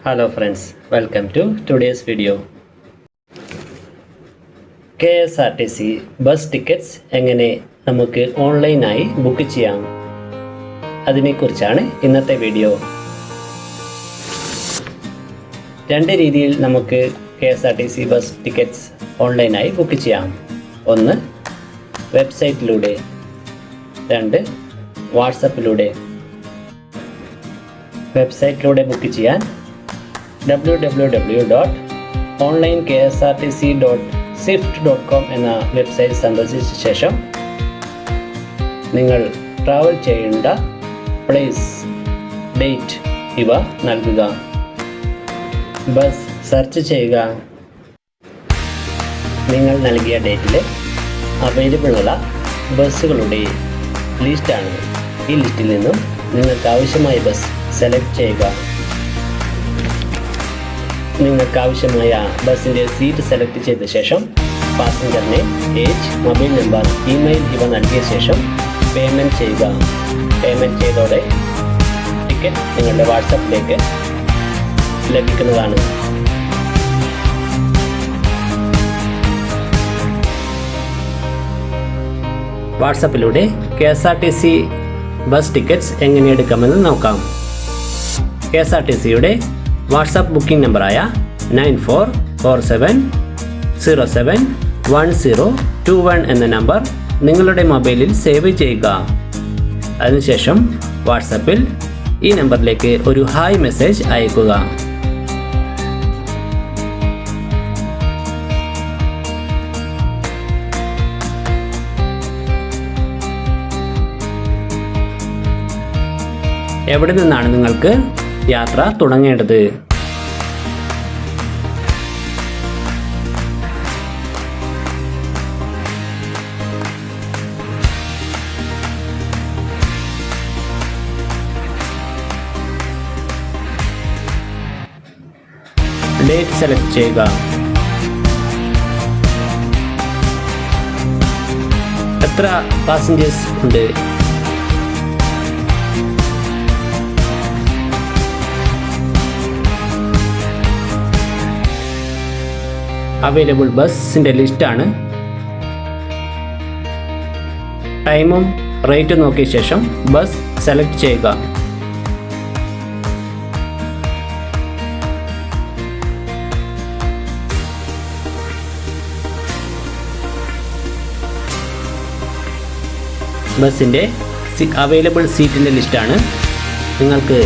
Hello friends, welcome to today's video. KSRTC bus tickets എങ്ങനെ നമുക്ക് ഓൺലൈനായി ബുക്ക് ചെയ്യാം, അതിനെക്കുറിച്ചാണ് ഇന്നത്തെ വീഡിയോ. രണ്ട് രീതിയിൽ നമുക്ക് KSRTC ബസ് ടിക്കറ്റ്സ് ഓൺലൈനായി ബുക്ക് ചെയ്യാം. ഒന്ന് വെബ്സൈറ്റിലൂടെ, രണ്ട് വാട്സപ്പിലൂടെ. വെബ്സൈറ്റിലൂടെ ബുക്ക് ചെയ്യാൻ www.onlineksrtc.swift.com എന്ന വെബ്സൈറ്റ് സന്ദർശിച്ച ശേഷം നിങ്ങൾ ട്രാവൽ ചെയ്യേണ്ട പ്ലേസ്, ഡേറ്റ് ഇവ നൽകുക. ബസ് സെർച്ച് ചെയ്യുക. നിങ്ങൾ നൽകിയ ഡേറ്റിൽ അവൈലബിളുള്ള ബസ്സുകളുടെ ലിസ്റ്റാണ്. ഈ ലിസ്റ്റിൽ നിന്നും നിങ്ങൾക്ക് ആവശ്യമായ ബസ് സെലക്ട് ചെയ്യുക. നിങ്ങൾക്ക് ആവശ്യമായ ബസ്സിൻ്റെ സീറ്റ് സെലക്ട് ചെയ്ത ശേഷം passenger name, age, mobile number, email ഇവ നൽകിയ ശേഷം പേയ്മെൻറ്റ് ചെയ്യുക. പേയ്മെൻറ്റ് ചെയ്തോടെ ടിക്കറ്റ് നിങ്ങളുടെ വാട്സപ്പിലേക്ക് ലഭിക്കുന്നതാണ്. വാട്സപ്പിലൂടെ KSRTC ബസ് ടിക്കറ്റ്സ് എങ്ങനെ എടുക്കാമെന്ന് നോക്കാം. KSRTCയുടെ വാട്സാപ്പ് ബുക്കിംഗ് നമ്പറായ 9447071021 എന്ന നമ്പർ നിങ്ങളുടെ മൊബൈലിൽ സേവ് ചെയ്യുക. അതിനുശേഷം വാട്സാപ്പിൽ ഈ നമ്പറിലേക്ക് ഒരു ഹായ് മെസ്സേജ് അയക്കുക. എവിടെ നിന്നാണ് നിങ്ങൾക്ക് യാത്ര തുടങ്ങേണ്ടത്? ഡേറ്റ് സെലക്ട് ചെയ്യുക. എത്ര പാസഞ്ചേഴ്സ് ഉണ്ട്? അവൈലബിൾ ബസ്സിൻ്റെ ലിസ്റ്റാണ്. ടൈമും റേറ്റും നോക്കിയ ശേഷം ബസ് സെലക്ട് ചെയ്യുക. ബസ്സിൻ്റെ അവൈലബിൾ സീറ്റിൻ്റെ ലിസ്റ്റാണ്. നിങ്ങൾക്ക്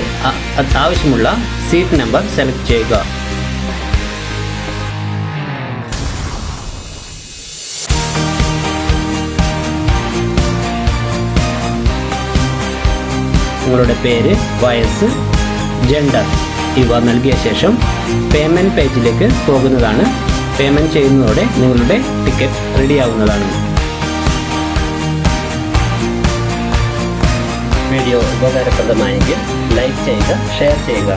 ആവശ്യമുള്ള സീറ്റ് നമ്പർ സെലക്ട് ചെയ്യുക. നിങ്ങളുടെ പേര്, വയസ്സ്, ജെൻഡർ ഇവ നൽകിയ ശേഷം പേയ്മെൻറ്റ് പേജിലേക്ക് പോകുന്നതാണ്. പേയ്മെൻറ്റ് ചെയ്യുന്നതോടെ നിങ്ങളുടെ ടിക്കറ്റ് റെഡിയാവുന്നതാണ്. വീഡിയോ ഉപകാരപ്രദമായെങ്കിൽ ലൈക്ക് ചെയ്യുക, ഷെയർ ചെയ്യുക.